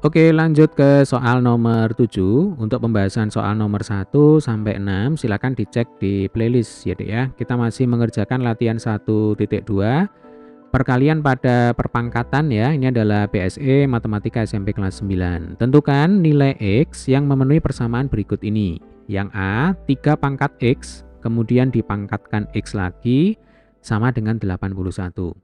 Oke, lanjut ke soal nomor 7. Untuk pembahasan soal nomor 1 sampai 6 silakan dicek di playlist ya, Dek ya. Kita masih mengerjakan latihan 1.2 perkalian pada perpangkatan ya. Ini adalah BSE Matematika SMP kelas 9. Tentukan nilai X yang memenuhi persamaan berikut ini. Yang A, 3 pangkat X, kemudian dipangkatkan X lagi sama dengan 81.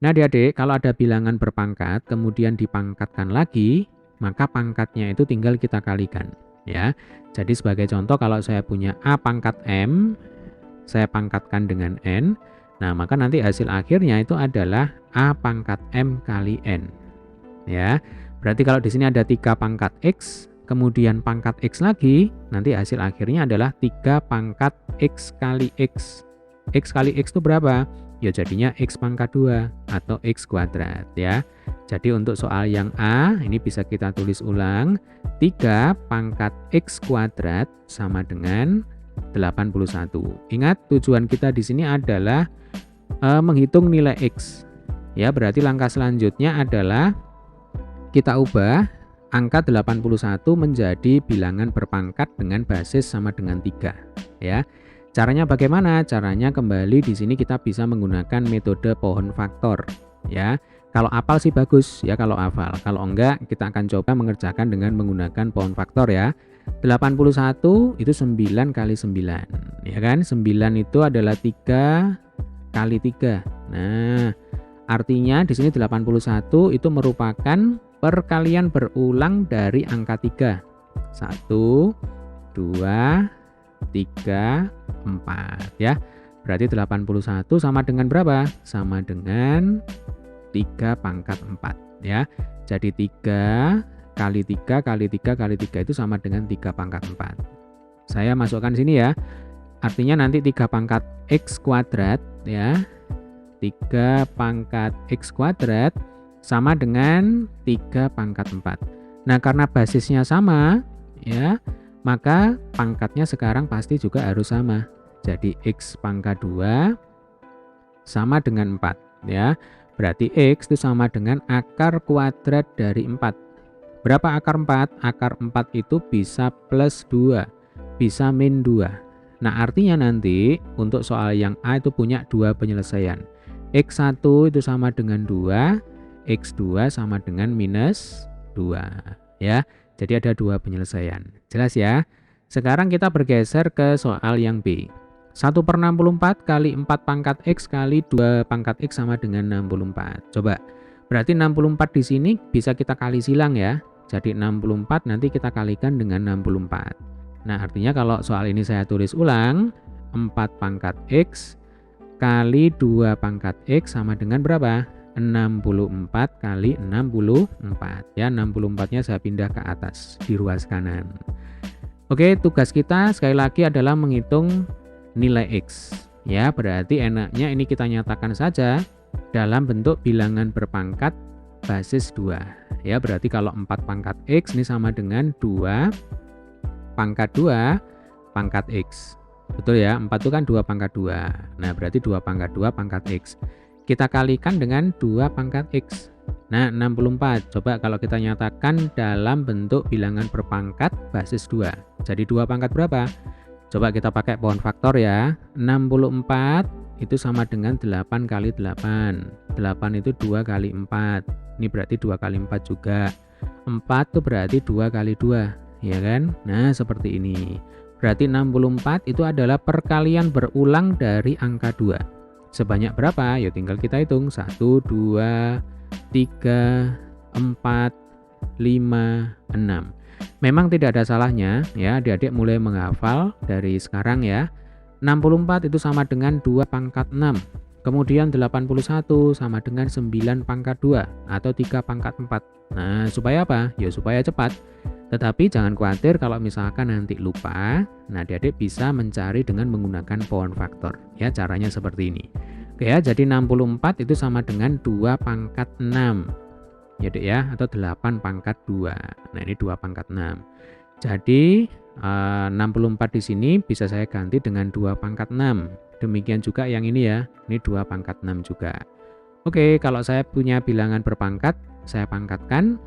Nah, adik-adik, kalau ada bilangan berpangkat kemudian dipangkatkan lagi, maka pangkatnya itu tinggal kita kalikan ya. Jadi sebagai contoh, kalau saya punya A pangkat M, saya pangkatkan dengan N. Nah, maka nanti hasil akhirnya itu adalah A pangkat M kali N. Ya. Berarti kalau di sini ada 3 pangkat X, kemudian pangkat X lagi, nanti hasil akhirnya adalah 3 pangkat X kali X. X kali X itu berapa? Ya jadinya X pangkat 2 atau X kuadrat ya. Jadi untuk soal yang A, ini bisa kita tulis ulang. 3 pangkat X kuadrat sama dengan 81. Ingat, tujuan kita di sini adalah menghitung nilai X. Ya, berarti langkah selanjutnya adalah kita ubah angka 81 menjadi bilangan berpangkat dengan basis sama dengan 3 ya. Caranya bagaimana? Caranya kembali di sini kita bisa menggunakan metode pohon faktor ya. Kalau hafal sih bagus ya kalau hafal. Kalau enggak, kita akan coba mengerjakan dengan menggunakan pohon faktor ya. 81 itu 9 kali 9 ya kan? 9 itu adalah 3 kali 3. Nah, artinya di sini 81 itu merupakan perkalian berulang dari angka 3. 1 2 3 4 ya. Berarti 81 sama dengan berapa? Sama dengan 3 pangkat 4 ya. Jadi 3 kali 3 kali 3 kali 3 itu sama dengan 3 pangkat 4. Saya masukkan sini ya. Artinya nanti 3 pangkat X kuadrat ya. 3 pangkat X kuadrat sama dengan 3 pangkat 4. Nah, karena basisnya sama ya, maka pangkatnya sekarang pasti juga harus sama. Jadi X pangkat 2 sama dengan 4 ya. Berarti X itu sama dengan akar kuadrat dari 4. Berapa akar 4? Akar 4 itu bisa plus 2, bisa min 2. Nah, artinya nanti untuk soal yang A itu punya 2 penyelesaian. X1 itu sama dengan 2, X2 sama dengan minus 2 ya. Jadi ada 2 penyelesaian. Jelas ya? Sekarang kita bergeser ke soal yang B. 1/64 kali 4 pangkat X kali 2 pangkat X sama dengan 64. Coba. Berarti 64 di sini bisa kita kali silang ya. Jadi 64 nanti kita kalikan dengan 64. Nah, artinya kalau soal ini saya tulis ulang, 4 pangkat X kali 2 pangkat X sama dengan berapa? 64 kali 64 ya. 64-nya saya pindah ke atas di ruas kanan. Oke, tugas kita sekali lagi adalah menghitung nilai X ya. Berarti enaknya ini kita nyatakan saja dalam bentuk bilangan berpangkat basis 2 ya. Berarti kalau 4 pangkat X ini sama dengan 2 pangkat 2 pangkat X. Betul ya, 4 itu kan 2 pangkat 2. Nah, berarti 2 pangkat 2 pangkat X. Kita kalikan dengan 2 pangkat X. Nah, 64. Coba kalau kita nyatakan dalam bentuk bilangan berpangkat basis 2. Jadi 2 pangkat berapa? Coba kita pakai pohon faktor ya. 64 itu sama dengan 8 kali 8. 8 itu 2 kali 4. Ini berarti 2 kali 4 juga. 4 itu berarti 2 kali 2. Ya kan? Nah, seperti ini. Berarti 64 itu adalah perkalian berulang dari angka 2. Sebanyak berapa? Ya tinggal kita hitung. 1, 2, 3, 4, 5, 6. Memang tidak ada salahnya ya adik-adik mulai menghafal dari sekarang ya. 64 itu sama dengan 2 pangkat 6. Kemudian 81 sama dengan 9 pangkat 2 atau 3 pangkat 4. Nah, supaya apa? Ya supaya cepat. Tetapi jangan khawatir kalau misalkan nanti lupa. Nah, adik-adik bisa mencari dengan menggunakan pohon faktor. Ya, caranya seperti ini. Oke ya, jadi 64 itu sama dengan 2 pangkat 6. Ya, Dek ya, atau 8 pangkat 2. Nah, ini 2 pangkat 6. Jadi 64 di sini bisa saya ganti dengan 2 pangkat 6. Demikian juga yang ini ya. Ini 2 pangkat 6 juga. Oke, kalau saya punya bilangan berpangkat, saya pangkatkan.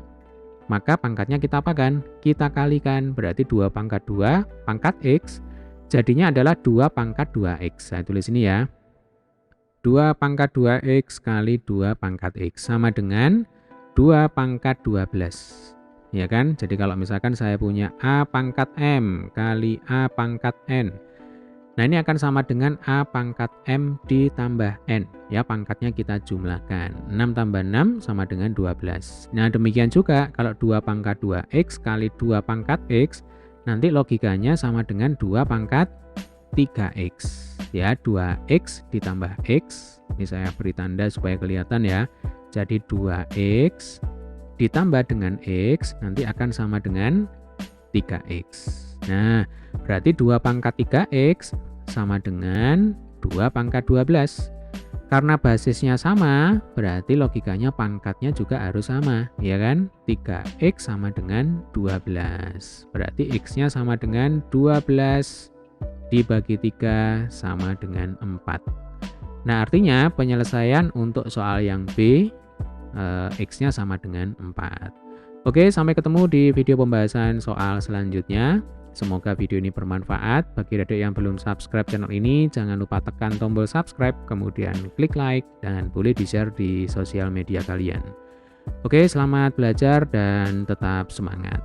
maka pangkatnya kita apakan? Kita kalikan, berarti 2 pangkat 2 pangkat X, jadinya adalah 2 pangkat 2X. Saya tulis ini ya. 2 pangkat 2X kali 2 pangkat X sama dengan 2 pangkat 12. Ya kan? Jadi kalau misalkan saya punya A pangkat M kali A pangkat N. Nah ini akan sama dengan A pangkat M ditambah N. Ya pangkatnya kita jumlahkan. 6 tambah 6 sama dengan 12. Nah demikian juga kalau 2 pangkat 2X kali 2 pangkat X. Nanti logikanya sama dengan 2 pangkat 3X. Ya 2X ditambah X. Ini saya beri tanda supaya kelihatan ya. Jadi 2X ditambah dengan X nanti akan sama dengan 3X. Nah, berarti 2 pangkat 3X sama dengan 2 pangkat 12. Karena basisnya sama, berarti logikanya pangkatnya juga harus sama, ya kan? 3X sama dengan 12. Berarti X-nya sama dengan 12 dibagi 3 sama dengan 4. Nah, artinya penyelesaian untuk soal yang B, X-nya sama dengan 4. Oke, sampai ketemu di video pembahasan soal selanjutnya. Semoga video ini bermanfaat. Bagi adik yang belum subscribe channel ini, jangan lupa tekan tombol subscribe, kemudian klik like, dan boleh di-share di sosial media kalian. Oke, selamat belajar dan tetap semangat.